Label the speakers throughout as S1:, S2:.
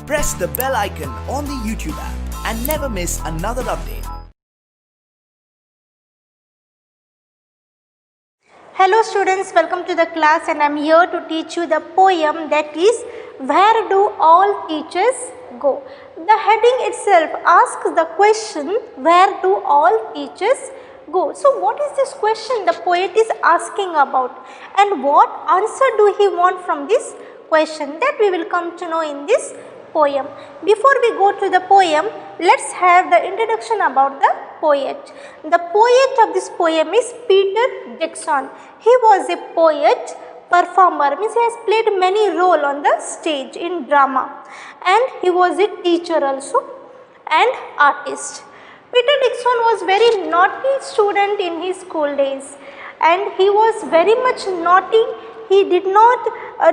S1: press the bell icon on the YouTube app and never miss another update.
S2: Hello students, welcome to the class, and I am here to teach you the poem that is Where Do All Teachers Go? The heading itself asks the question, where do all teachers go? So what is this question the poet is asking about, and what answer do he want from this question? That we will come to know in this poem. Before we go to the poem, let's have the introduction about the poet. The poet of this poem is Peter Dixon. He was a poet, performer, means he has played many roles on the stage in drama, and he was a teacher also and artist. Peter Dixon was very naughty student in his school days, and he was very much naughty. He did not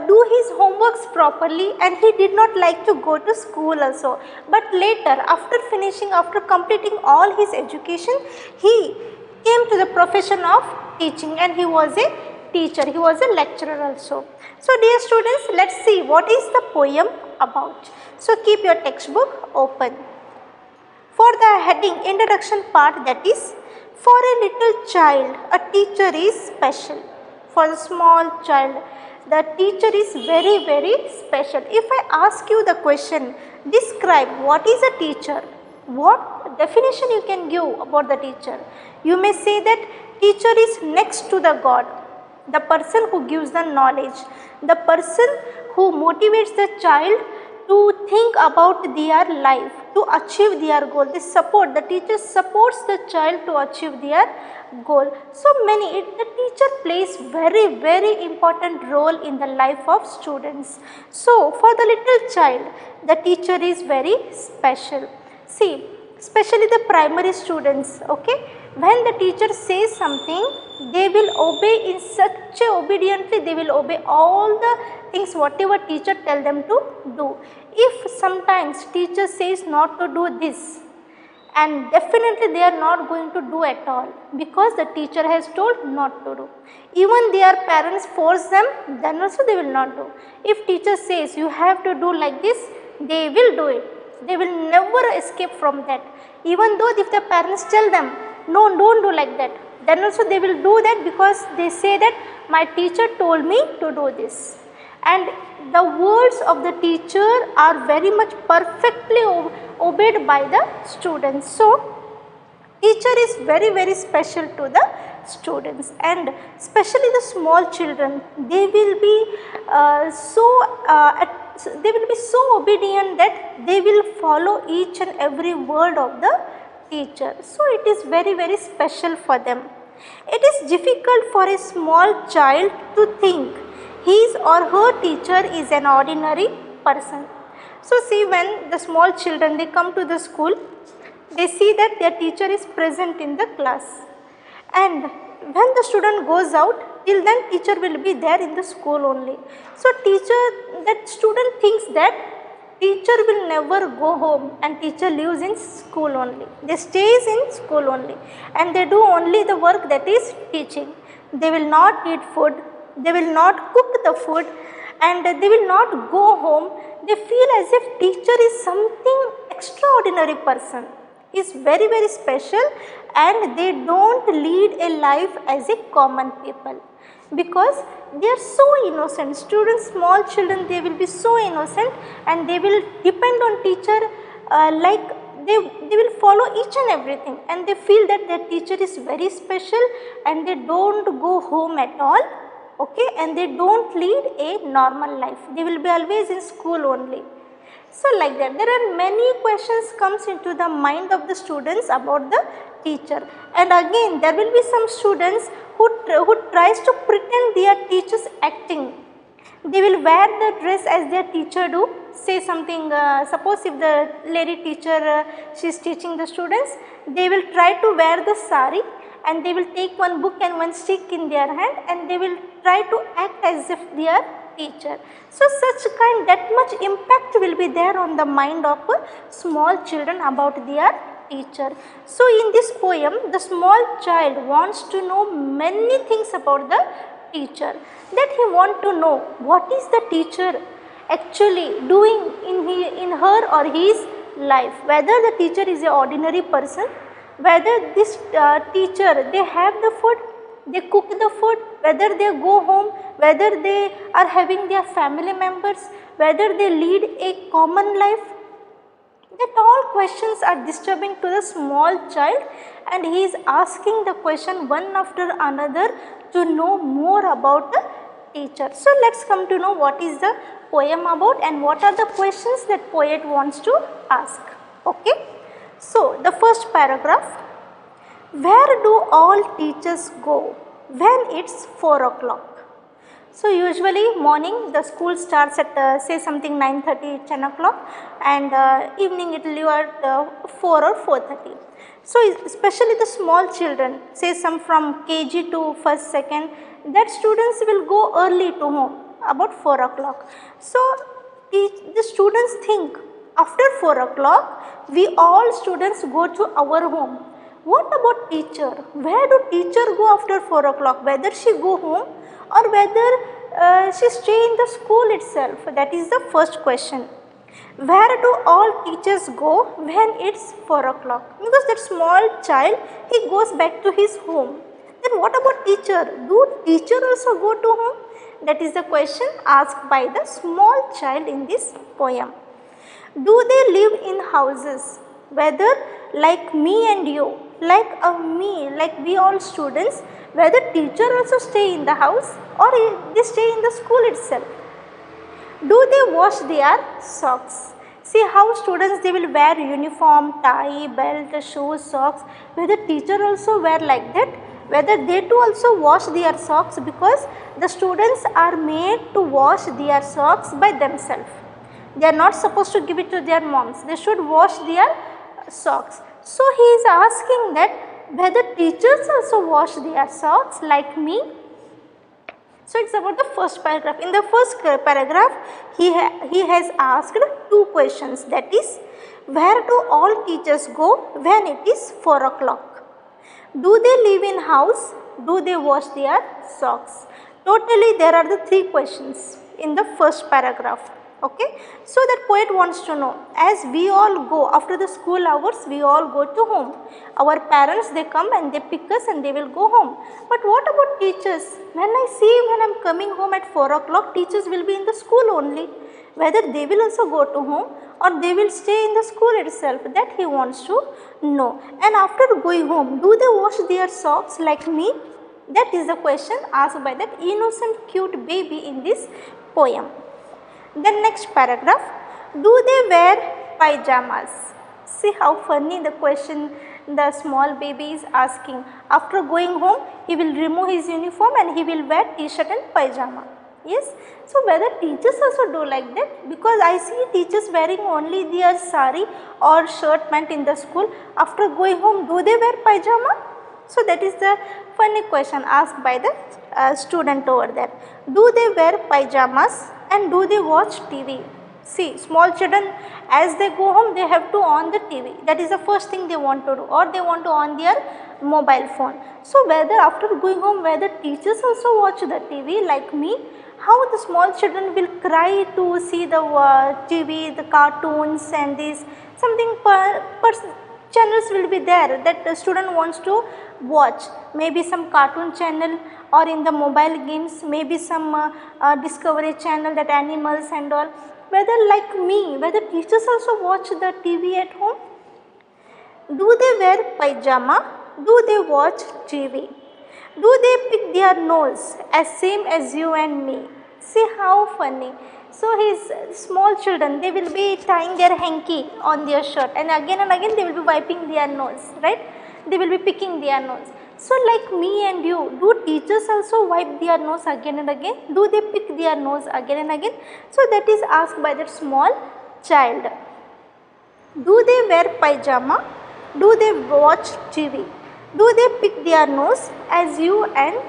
S2: do his homeworks properly, and he did not like to go to school also. But later, after completing all his education, he came to the profession of teaching, and he was a teacher. He was a lecturer also. So dear students, let's see what is the poem about. So keep your textbook open. For the heading introduction part, that is, for a little child, a teacher is special. For the small child, the teacher is very, very special. If I ask you the question, describe what is a teacher, what definition you can give about the teacher? You may say that teacher is next to the God, the person who gives the knowledge, the person who motivates the child to think about their life, to achieve their goal. The teacher supports the child to achieve their goal. So the teacher plays very, very important role in the life of students. So for the little child, the teacher is very special. See, especially the primary students, okay, when the teacher says something, they will obey in such a obediently, they will obey all the things whatever teacher tell them to do. If sometimes teacher says not to do this, and definitely they are not going to do at all, because the teacher has told not to do. Even their parents force them, then also they will not do. If teacher says you have to do like this, they will do it. They will never escape from that. Even though if the parents tell them, no, don't do like that, then also they will do that, because they say that my teacher told me to do this. And the words of the teacher are very much perfectly obeyed by the students. So teacher is very, very special to the students, and especially the small children, they will be so obedient that they will follow each and every word of the teacher. So it is very, very special for them. It is difficult for a small child to think his or her teacher is an ordinary person. So see, when the small children, they come to the school, they see that their teacher is present in the class, and when the student goes out, till then teacher will be there in the school only. So that student thinks that teacher will never go home, and teacher lives in school only. They stays in school only, and they do only the work that is teaching. They will not eat food, they will not cook the food, and they will not go home. They feel as if teacher is something extraordinary person, is very, very special, and they don't lead a life as a common people, because they are so innocent. Students, small children, they will be so innocent, and they will depend on teacher like they will follow each and everything, and they feel that their teacher is very special, and they don't go home at all, okay, and they don't lead a normal life. They will be always in school only. So like that, there are many questions comes into the mind of the students about the teacher, and again there will be some students who tries to pretend their teachers acting. They will wear the dress as their teacher do. Say something, suppose if the lady teacher she is teaching the students, they will try to wear the sari, and they will take one book and one stick in their hand, and they will try to act as if they are teacher. So that much impact will be there on the mind of small children about their teacher. So in this poem, the small child wants to know many things about the teacher, that he want to know what is the teacher, actually doing in her or his life. Whether the teacher is an ordinary person, whether this teacher, they have the food, they cook the food, whether they go home, whether they are having their family members, whether they lead a common life, that all questions are disturbing to the small child, and he is asking the question one after another to know more about the teacher. So let us come to know what is the poem about and what are the questions that poet wants to ask. Okay. So the first paragraph, where do all teachers go when it's 4 o'clock? So usually morning the school starts at say something 9:30, 10 o'clock, and evening it will be at 4 or 4:30. So especially the small children, say some from KG to first, second, that students will go early to home about 4 o'clock. So the students think after 4 o'clock we all students go to our home. What about teacher? Where do teacher go after 4 o'clock? Whether she go home or whether she stay in the school itself? That is the first question. Where do all teachers go when it's 4 o'clock? Because that small child, he goes back to his home. Then what about teacher? Do teacher also go to home? That is the question asked by the small child in this poem. Do they live in houses? Whether like me and you, like me, like we all students, whether teacher also stay in the house or they stay in the school itself. Do they wash their socks? See how students, they will wear uniform, tie, belt, shoes, socks. Whether teacher also wear like that, whether they too also wash their socks, because the students are made to wash their socks by themselves. They are not supposed to give it to their moms. They should wash their socks. So he is asking that whether teachers also wash their socks like me. So it is about the first paragraph. In the first paragraph, he has asked two questions, that is, where do all teachers go when it is 4 o'clock? Do they live in house? Do they wash their socks? Totally there are the three questions in the first paragraph. Okay. So that poet wants to know, as we all go after the school hours, we all go to home. Our parents, they come and they pick us and they will go home. But what about teachers? When I am coming home at 4 o'clock, teachers will be in the school only. Whether they will also go to home or they will stay in the school itself, that he wants to know. And after going home, do they wash their socks like me? That is the question asked by that innocent cute baby in this poem. Then next paragraph, do they wear pyjamas? See how funny the question the small baby is asking. After going home, he will remove his uniform and he will wear t-shirt and pajama. Yes. So whether teachers also do like that? Because I see teachers wearing only their sari or shirt pant in the school. After going home, do they wear pajama? So that is the funny question asked by the student over there. Do they wear pyjamas and do they watch TV? See, small children, as they go home, they have to on the TV. That is the first thing they want to do, or they want to on their mobile phone. So whether after going home, whether teachers also watch the TV like me, how the small children will cry to see the TV, the cartoons and these something channels will be there that the student wants to watch. Maybe some cartoon channel, or in the mobile games, maybe some discovery channel, that animals and all. Whether like me, whether teachers also watch the TV at home? Do they wear pajama? Do they watch TV? Do they pick their nose as same as you and me? See how funny. So his small children, they will be tying their hanky on their shirt and again they will be wiping their nose, right? They will be picking their nose. So like me and you, do teachers also wipe their nose again and again? Do they pick their nose again and again? So that is asked by that small child. Do they wear pajama? Do they watch TV? Do they pick their nose as you and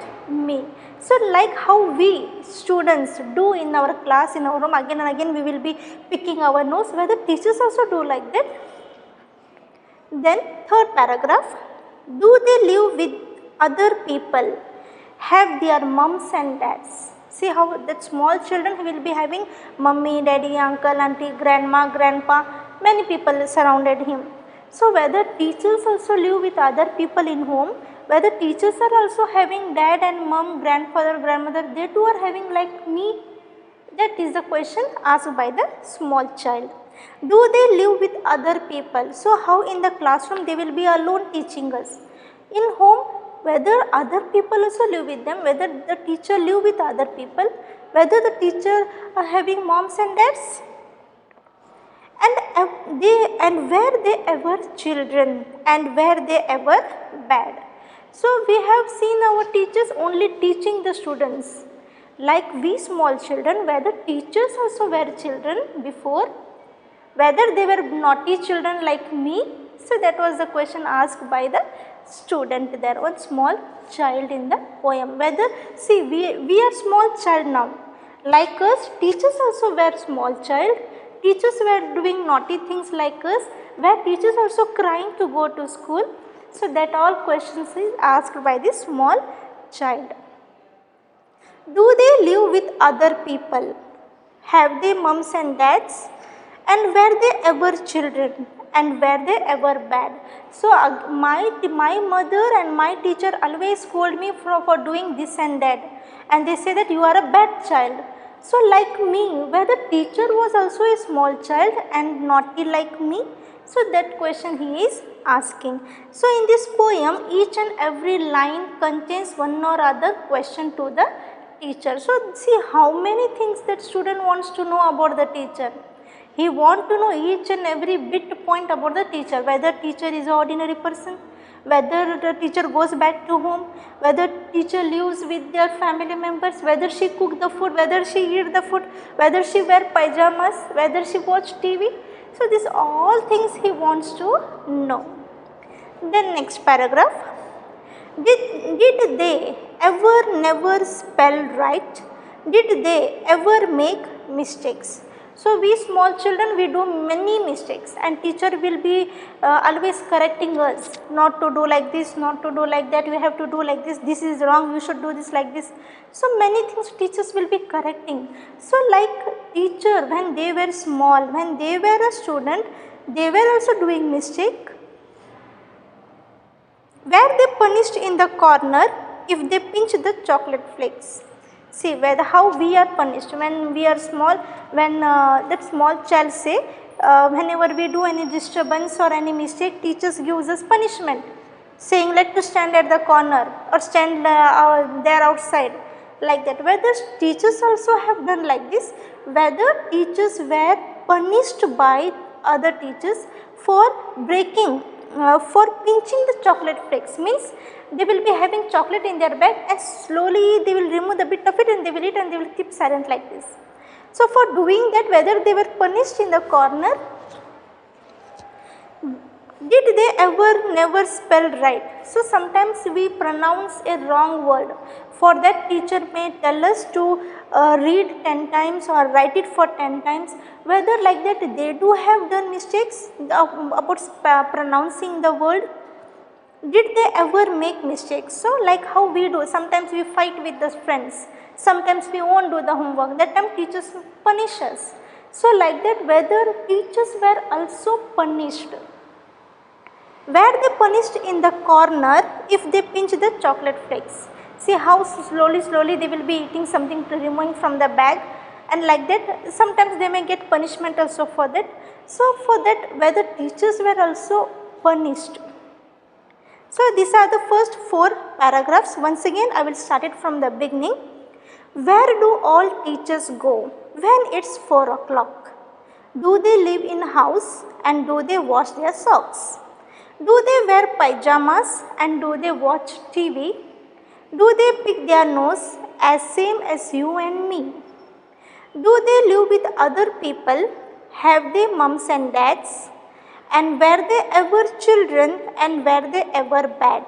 S2: me? So like how we students do in our class, in our room, again and again we will be picking our nose, whether teachers also do like that? Then third paragraph, do they live with other people, have their mums and dads? See how that small children will be having mummy, daddy, uncle, auntie, grandma, grandpa, many people surrounded him. So whether teachers also live with other people in home, whether teachers are also having dad and mom, grandfather, grandmother, they too are having like me. That is the question asked by the small child. Do they live with other people? So how in the classroom they will be alone teaching us. In home, whether other people also live with them, whether the teacher live with other people, whether the teacher are having moms and dads, and were they ever children, and were they ever bad. So we have seen our teachers only teaching the students. Like we small children, whether teachers also were children before, whether they were naughty children like me. So that was the question asked by the student there, one small child in the poem. Whether, see, we are small child now. Like us, teachers also were small child. Teachers were doing naughty things like us, were teachers also crying to go to school. So that all questions is asked by the small child. Do they live with other people? Have they mums and dads? And were they ever children? And were they ever bad? So my mother and my teacher always scold me for doing this and that. And they say that you are a bad child. So like me, whether teacher was also a small child and naughty like me? So that question he is asking. So in this poem, each and every line contains one or other question to the teacher. So see how many things that student wants to know about the teacher. He want to know each and every bit point about the teacher, whether teacher is an ordinary person, whether the teacher goes back to home, whether teacher lives with their family members, whether she cook the food, whether she eat the food, whether she wear pyjamas, whether she watch TV. So these all things he wants to know. Then next paragraph. Did they ever never spell right? Did they ever make mistakes? So we small children, we do many mistakes and teacher will be always correcting us, not to do like this, not to do like that, you have to do like this is wrong, you should do this like this. So many things teachers will be correcting. So like teacher, when they were small, when they were a student, they were also doing mistake. Were they punished in the corner if they pinch the chocolate flakes? See whether how we are punished when we are small, when that small child say whenever we do any disturbance or any mistake, teachers gives us punishment, saying let to stand at the corner or stand there outside, like that. Whether teachers also have done like this, whether teachers were punished by other teachers for breaking, for pinching the chocolate flakes, means they will be having chocolate in their bag and slowly they will remove the bit of it and they will eat and they will keep silent like this. So for doing that, whether they were punished in the corner, did they ever never spell right? So sometimes we pronounce a wrong word. For that teacher may tell us to read 10 times or write it for 10 times. Whether like that they do have done mistakes about pronouncing the word. Did they ever make mistakes? So like how we do, sometimes we fight with the friends, sometimes we won't do the homework, that time teachers punish us. So like that, whether teachers were also punished. Were they punished in the corner if they pinch the chocolate flakes? See how slowly they will be eating something to removing from the bag, and like that sometimes they may get punishment also for that. So for that, whether teachers were also punished. So these are the first 4 paragraphs. Once again I will start it from the beginning. Where do all teachers go when it's 4 o'clock? Do they live in house and do they wash their socks? Do they wear pyjamas and do they watch TV? Do they pick their nose as same as you and me? Do they live with other people? Have they mums and dads? And were they ever children and were they ever bad?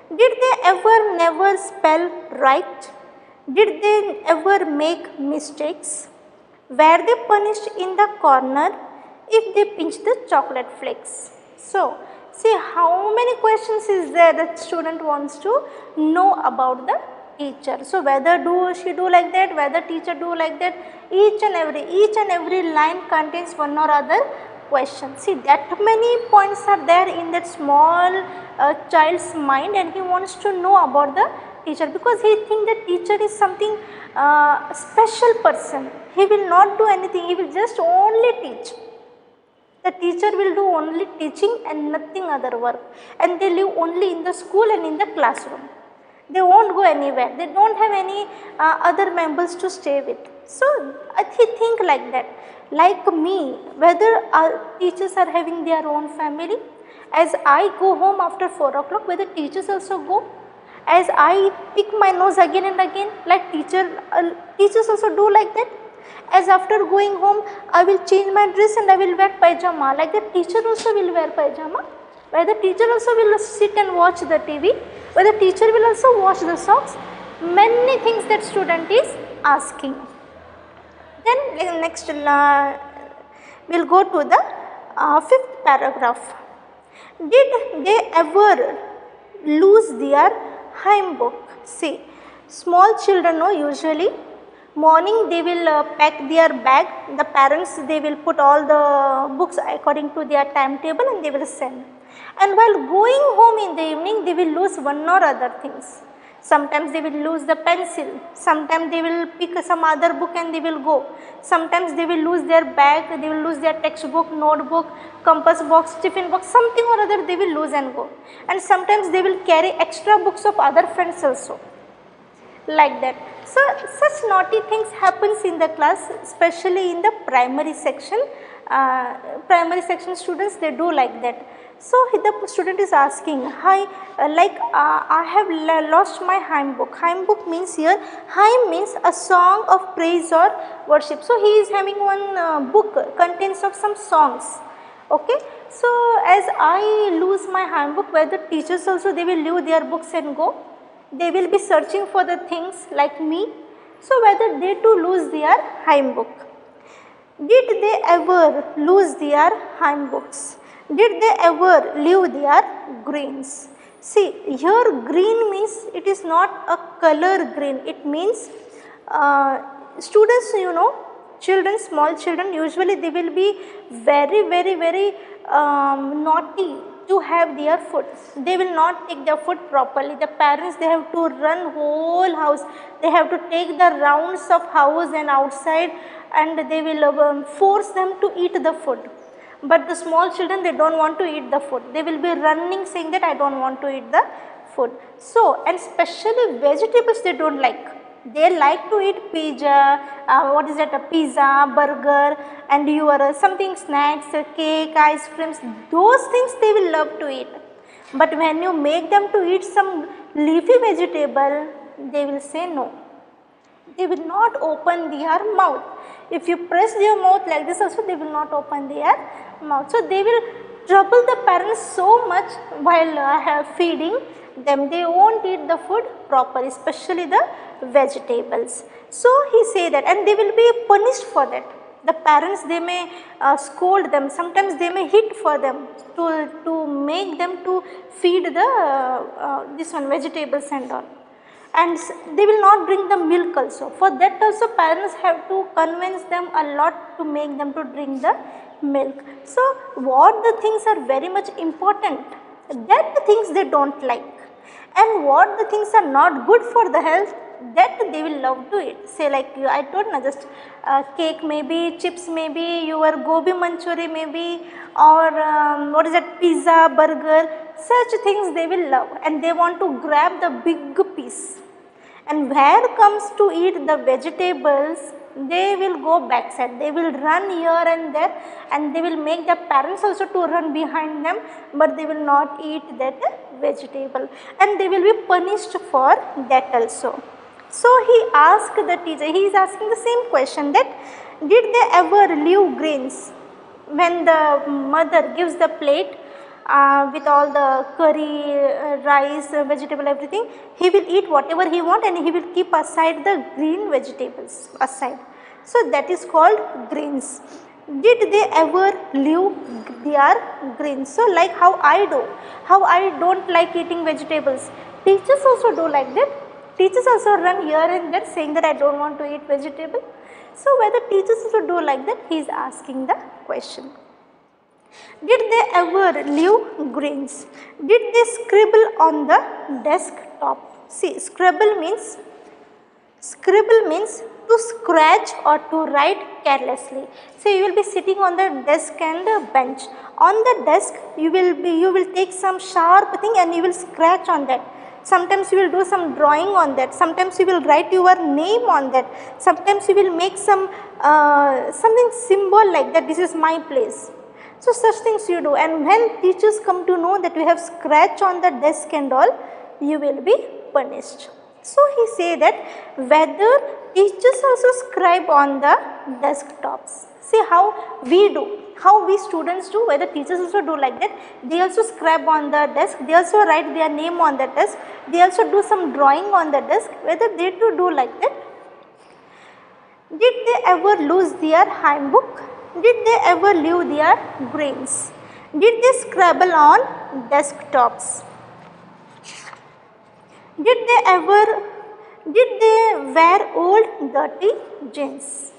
S2: Did they ever never spell right? Did they ever make mistakes? Were they punished in the corner if they pinch the chocolate flakes? So, see how many questions is there that student wants to know about the teacher. So whether she do like that, whether teacher do like that, each and every line contains one or other question. See, that many points are there in that small child's mind, and he wants to know about the teacher, because he think that teacher is something special person. He will not do anything, he will just only teach. The teacher will do only teaching and nothing other work, and they live only in the school and in the classroom. They won't go anywhere, they don't have any other members to stay with. So I think like that. Like me, whether teachers are having their own family, as I go home after 4 o'clock, whether teachers also go, as I pick my nose again and again, like teachers also do like that. As after going home, I will change my dress and I will wear pyjama, like the teacher also will wear pyjama. Whether teacher also will sit and watch the TV, whether teacher will also wash the socks. Many things that student is asking. Then next we will go to the 5th paragraph. Did they ever lose their Haim book? See, small children know usually morning they will pack their bag. The parents, they will put all the books according to their timetable and they will send. And while going home in the evening, they will lose one or other things. Sometimes they will lose the pencil, sometimes they will pick some other book and they will go. Sometimes they will lose their bag, they will lose their textbook, notebook, compass box, tiffin box, something or other they will lose and go. And sometimes they will carry extra books of other friends also, like that. So such naughty things happens in the class, especially in the primary section. Primary section students, they do like that. So the student is asking, hi, I have lost my Haim book. Haim book means here, Haim means a song of praise or worship. So he is having one book contains of some songs. Okay. So as I lose my Haim book, whether teachers also they will leave their books and go. They will be searching for the things like me. So whether they too lose their Haim book. Did they ever lose their Haim books? Did they ever leave their greens? See, here green means it is not a color green. It means students, children, small children, usually they will be very naughty to have their food. They will not take their food properly. The parents, they have to run whole house. They have to take the rounds of house and outside, and they will force them to eat the food. But the small children, they don't want to eat the food. They will be running saying that I don't want to eat the food. So, and especially vegetables they don't like. They like to eat pizza, pizza, burger, and your something snacks, cake, ice creams. Those things they will love to eat. But when you make them to eat some leafy vegetable, they will say no. They will not open their mouth. If you press their mouth like this also, they will not open their mouth. So they will trouble the parents so much while feeding them. They won't eat the food properly, especially the vegetables. So he say that, and they will be punished for that. The parents, they may scold them. Sometimes they may hit for them to make them to feed the vegetables and all. And they will not drink the milk also. For that also parents have to convince them a lot to make them to drink the milk. So what the things are very much important, that the things they don't like, and what the things are not good for the health, that they will love to eat. Say like I told na, just cake maybe, chips maybe, your gobi manchuri maybe, or pizza, burger, such things they will love, and they want to grab the big piece. And where comes to eat the vegetables, they will go backside. They will run here and there, and they will make their parents also to run behind them, but they will not eat that vegetable, and they will be punished for that also. So he asked the teacher, he is asking the same question, that did they ever leave grains? When the mother gives the plate with all the curry, rice, vegetable, everything, he will eat whatever he want, and he will keep aside the green vegetables aside. So that is called greens. Did they ever leave their greens? So like how I do, how I don't like eating vegetables, teachers also do like that. Teachers also run here and there saying that I don't want to eat vegetable. So whether teachers also do like that, he is asking the question. Did they ever leave greens? Did they scribble on the desktop? See, scribble means to scratch or to write carelessly. So you will be sitting on the desk and bench. On the desk you will take some sharp thing and you will scratch on that. Sometimes you will do some drawing on that. Sometimes you will write your name on that. Sometimes you will make some something symbol like that. This is my place. So such things you do, and when teachers come to know that you have scratch on the desk and all, you will be punished. So he say that whether teachers also scribe on the desktops. See how we do, how we students do, whether teachers also do like that. They also scribe on the desk, they also write their name on the desk, they also do some drawing on the desk, whether they do like that. Did they ever lose their Haim book? Did they ever leave their brains? Did they scribble on desktops? Did they wear old dirty jeans?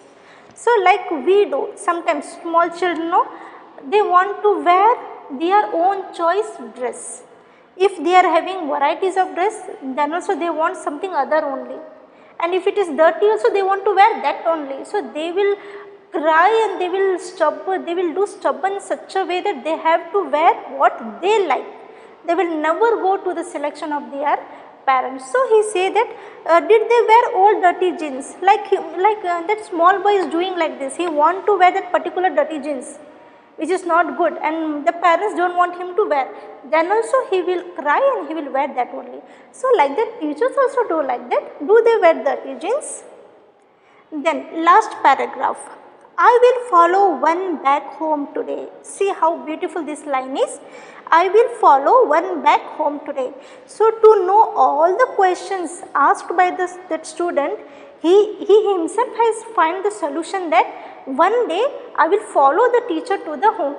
S2: So like we do, sometimes small children, no, they want to wear their own choice dress. If they are having varieties of dress, then also they want something other only. And if it is dirty also, they want to wear that only. So they will cry and they will do stubborn in such a way that they have to wear what they like. They will never go to the selection of their parents. So he say that did they wear old dirty jeans? Like that small boy is doing like this. He want to wear that particular dirty jeans, which is not good, and the parents don't want him to wear. Then also he will cry and he will wear that only. So like that teachers also do like that. Do they wear dirty jeans? Then last paragraph. I will follow one back home today. See how beautiful this line is. I will follow one back home today. So to know all the questions asked by that student, he himself has find the solution that one day I will follow the teacher to the home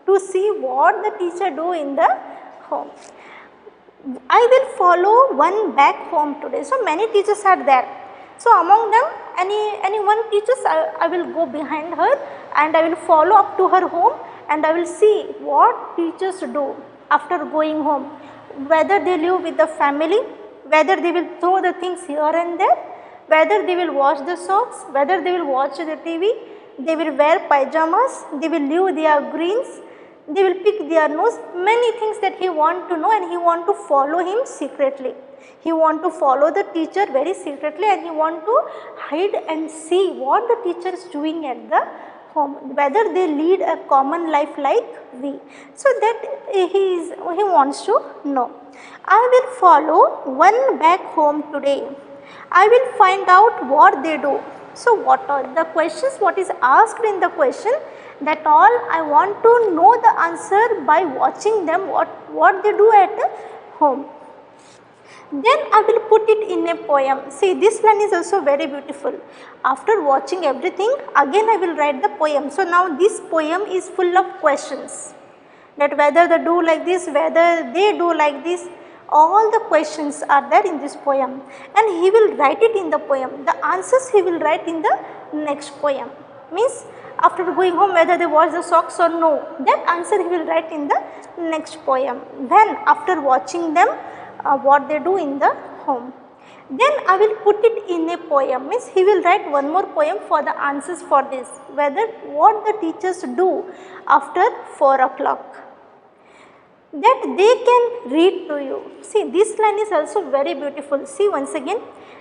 S2: to see what the teacher do in the home. I will follow one back home today. So many teachers are there. So among them, any one teacher, I will go behind her and I will follow up to her home and I will see what teachers do after going home. Whether they live with the family, whether they will throw the things here and there, whether they will wash the socks, whether they will watch the TV, they will wear pyjamas, they will leave their greens, they will pick their nose, many things that he want to know, and he want to follow him secretly. He want to follow the teacher very secretly and he want to hide and see what the teacher is doing at the home, whether they lead a common life like we. So that he wants to know. I will follow one back home today. I will find out what they do. So what are the questions, what is asked in the question, that all I want to know the answer by watching them what they do at home. Then I will put it in a poem. See, this line is also very beautiful. After watching everything, again I will write the poem. So now this poem is full of questions, that whether they do like this, whether they do like this, all the questions are there in this poem, and he will write it in the poem. The answers he will write in the next poem. Means after going home, whether they wash the socks or no, that answer he will write in the next poem. Then after watching them, what they do in the home. Then I will put it in a poem. Means he will write one more poem for the answers for this, whether what the teachers do after 4 o'clock, that they can read to you. See, this line is also very beautiful. See once again,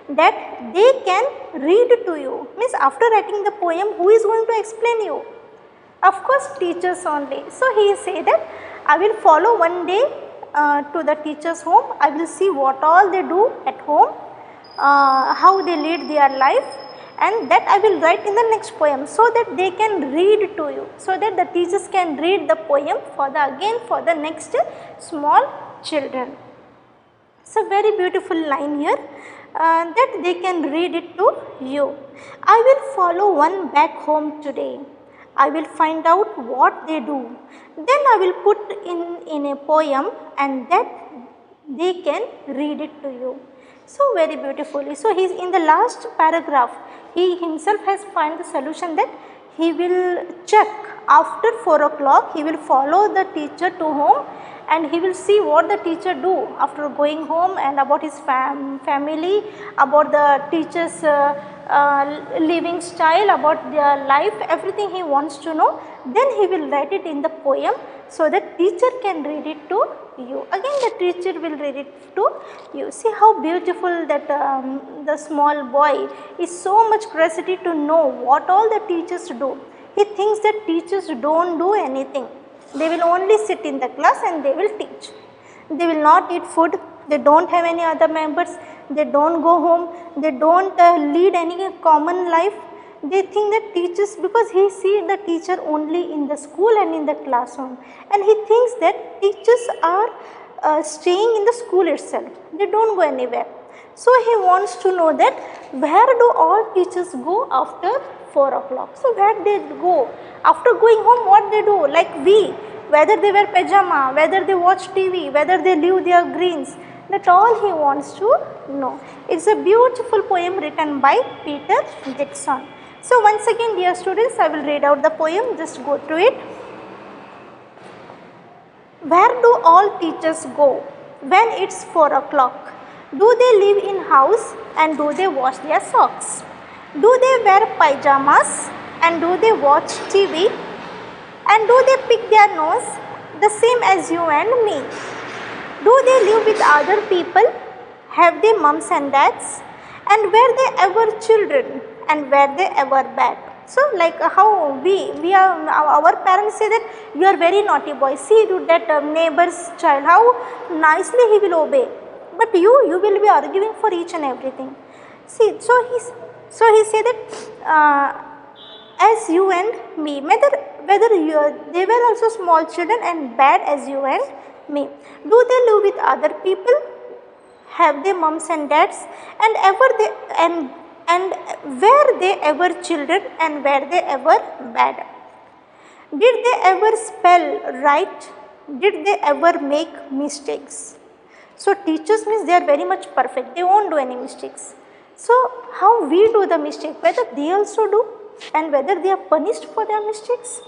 S2: that they can read to you. Means after writing the poem, who is going to explain you? Of course, teachers only. So he say that I will follow one day to the teacher's home. I will see what all they do at home, how they lead their life, and that I will write in the next poem, so that they can read to you, so that the teachers can read the poem for the next small children. So very beautiful line here, that they can read it to you. I will follow one back home today. I will find out what they do. Then I will put in a poem, and that they can read it to you. So very beautifully. So he's in the last paragraph, he himself has find the solution that he will check after 4 o'clock, he will follow the teacher to home and he will see what the teacher do after going home and about his family, about the teacher's living style, about their life, everything he wants to know. Then he will write it in the poem so that teacher can read it to you. Again the teacher will read it to you. See how beautiful that the small boy is so much curiosity to know what all the teachers do. He thinks that teachers don't do anything. They will only sit in the class and they will teach. They will not eat food, they don't have any other members, they don't go home, they don't lead any common life. They think that teachers, because he sees the teacher only in the school and in the classroom, and he thinks that teachers are staying in the school itself, they don't go anywhere. So he wants to know that where do all teachers go after 4 o'clock. So where they go after going home, what they do, like we, whether they wear pajama, whether they watch TV, whether they leave their greens, that all he wants to know. It's a beautiful poem written by Peter Dixon. So once again dear students, I will read out the poem, just go through it. Where do all teachers go when it's 4 o'clock? Do they live in house and do they wash their socks? Do they wear pyjamas and do they watch TV? And do they pick their nose the same as you and me? Do they live with other people? Have they mums and dads? And were they ever children? And were they ever bad? So like how we are, our parents say that you are very naughty boy. See that neighbor's child, how nicely he will obey. But you will be arguing for each and everything. See, so he said that as you and me, whether they were also small children and bad as you and me. Do they live with other people? Have they mums and dads? And were they ever children and were they ever bad? Did they ever spell right? Did they ever make mistakes? So teachers means they are very much perfect, they won't do any mistakes. So how we do the mistake, whether they also do and whether they are punished for their mistakes?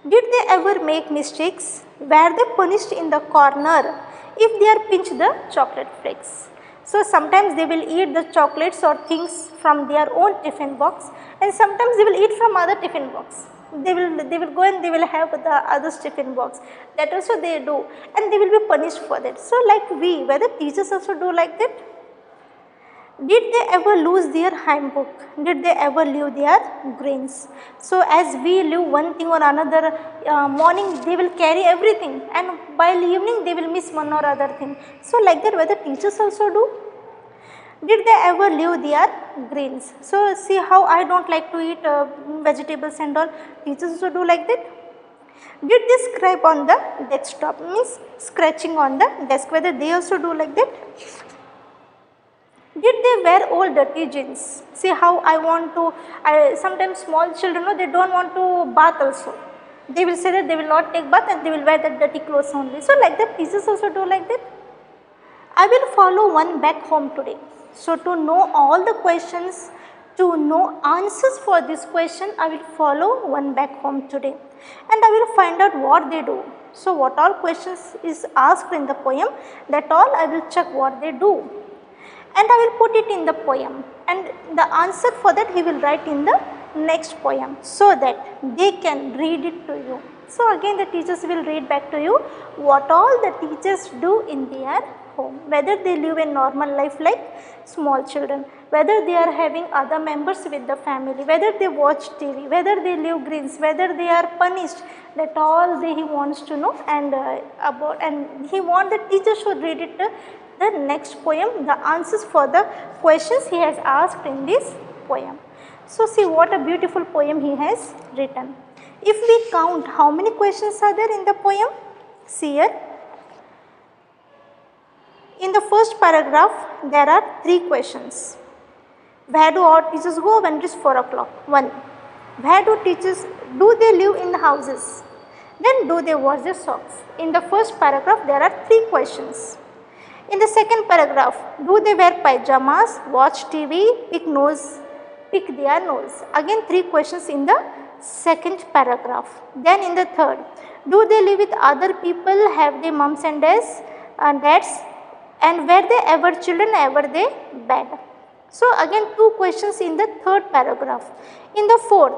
S2: Did they ever make mistakes? Were they punished in the corner if they are pinched the chocolate flakes? So sometimes they will eat the chocolates or things from their own tiffin box, and sometimes they will eat from other tiffin box. They will go and they will have the other's tiffin box. That also they do, and they will be punished for that. So like we, whether teachers also do like that? Did they ever lose their Haim book? Did they ever leave their greens? So as we leave one thing or another, morning they will carry everything, and by evening they will miss one or other thing. So like that, whether teachers also do? Did they ever leave their greens? So see how I don't like to eat vegetables and all, teachers also do like that. Did they scribe on the desktop, means scratching on the desk, whether they also do like that? Did they wear old dirty jeans? See how sometimes small children, they don't want to bath also. They will say that they will not take bath and they will wear the dirty clothes only. So like that, teachers also do like that. I will follow one back home today. So to know all the questions, to know answers for this question, I will follow one back home today. And I will find out what they do. So what all questions is asked in the poem, that all I will check what they do. And I will put it in the poem, and the answer for that he will write in the next poem, so that they can read it to you. So again the teachers will read back to you what all the teachers do in their home, whether they live a normal life like small children, whether they are having other members with the family, whether they watch TV, whether they live greens, whether they are punished, that all he wants to know, and he wants the teacher should read it the next poem, the answers for the questions he has asked in this poem. So see what a beautiful poem he has written. If we count how many questions are there in the poem, see here. In the first paragraph there are 3 questions. Where do all teachers go when it is 4 o'clock? 1. Where do teachers, do they live in the houses? Then do they wash their socks? In the first paragraph there are 3 questions. In the second paragraph, do they wear pyjamas, watch TV, pick their nose? Again 3 questions in the second paragraph. Then in the third, do they live with other people, have they moms and dads, and were they ever children, ever they bad? So again 2 questions in the third paragraph. In the fourth,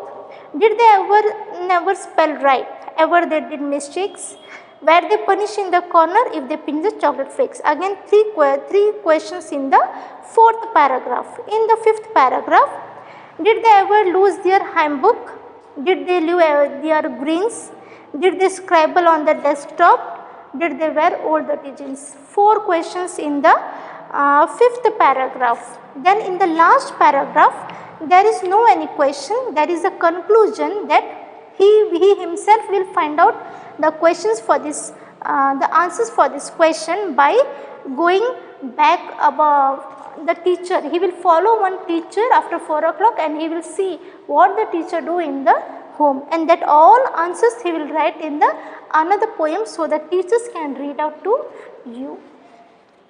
S2: did they ever never spell right, ever they did mistakes? Were they punished in the corner if they pinch the chocolate flakes? Again 3 questions in the fourth paragraph. In the fifth paragraph, did they ever lose their Haim book? Did they lose their greens? Did they scribble on the desktop? Did they wear old dirty jeans? 4 questions in the fifth paragraph. Then in the last paragraph, there is no any question, there is a conclusion that he himself will find out the questions for this, the answers for this question by going back above the teacher. He will follow one teacher after 4 o'clock and he will see what the teacher do in the home, and that all answers he will write in the another poem so that teachers can read out to you.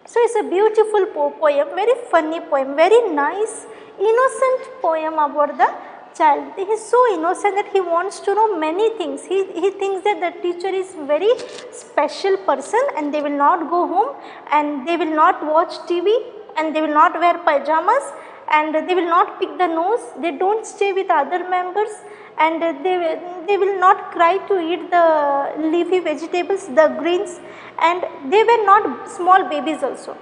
S2: So it's a beautiful poem, very funny poem, very nice, innocent poem about the child. He is so innocent that he wants to know many things. He thinks that the teacher is very special person and they will not go home and they will not watch TV and they will not wear pyjamas and they will not pick the nose, they don't stay with other members, and they will not cry to eat the leafy vegetables, the greens, and they were not small babies also.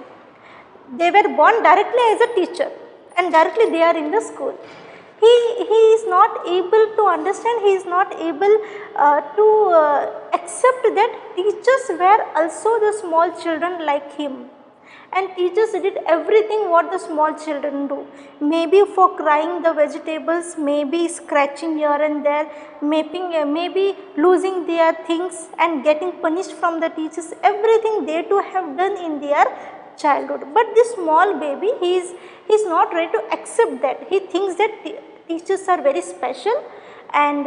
S2: They were born directly as a teacher and directly they are in the school. He is not able to understand, he is not able to accept that teachers were also the small children like him. And teachers did everything what the small children do. Maybe for crying the vegetables, maybe scratching here and there, maybe losing their things and getting punished from the teachers. Everything they too have done in their childhood. But this small baby, he is not ready to accept that. He thinks that teachers are very special and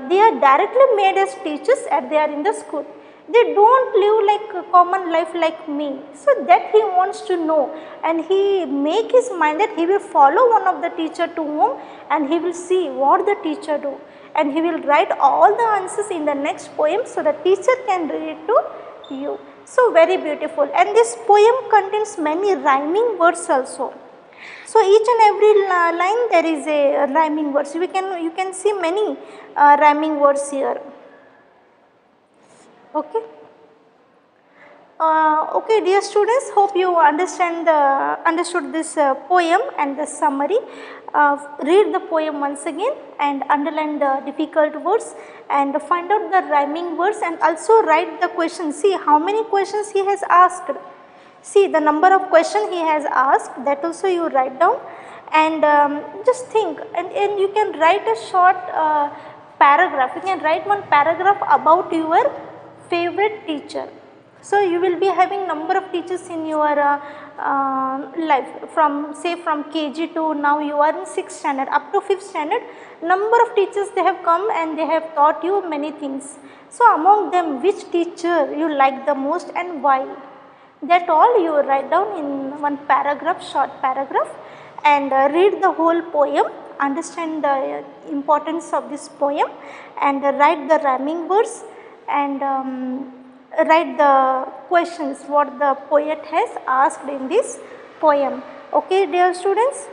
S2: they are directly made as teachers and they are in the school. They don't live like a common life like me. So that he wants to know, and he make his mind that he will follow one of the teacher to home and he will see what the teacher do, and he will write all the answers in the next poem so the teacher can read it to you. So very beautiful, and this poem contains many rhyming words also. So each and every line there is a rhyming words. You can see many rhyming words here. Okay. Okay, dear students, hope you understood this poem and the summary. Read the poem once again and underline the difficult words and find out the rhyming words, and also write the questions. See how many questions he has asked. See the number of questions he has asked, that also you write down, and just think, and you can write a short paragraph. You can write one paragraph about your favorite teacher. So you will be having number of teachers in your life, from KG to now you are in 6th standard up to 5th standard. Number of teachers they have come and they have taught you many things. So among them, which teacher you like the most and why? That all you write down in one paragraph, short paragraph, and read the whole poem, understand the importance of this poem, and write the rhyming words, and write the questions what the poet has asked in this poem. Okay, dear students,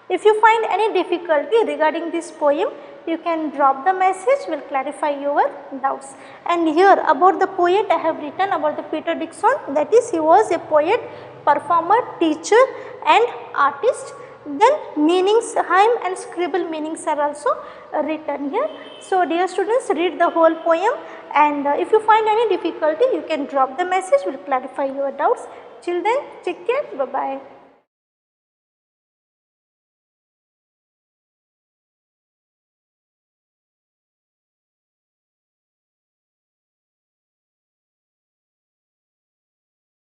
S2: if you find any difficulty regarding this poem, you can drop the message, will clarify your doubts. And here about the poet I have written about the Peter Dixon, that is he was a poet, performer, teacher and artist. Then meanings, Haim and scribble meanings are also written here. So dear students, read the whole poem, and if you find any difficulty, you can drop the message, will clarify your doubts. Till then, take care, bye bye.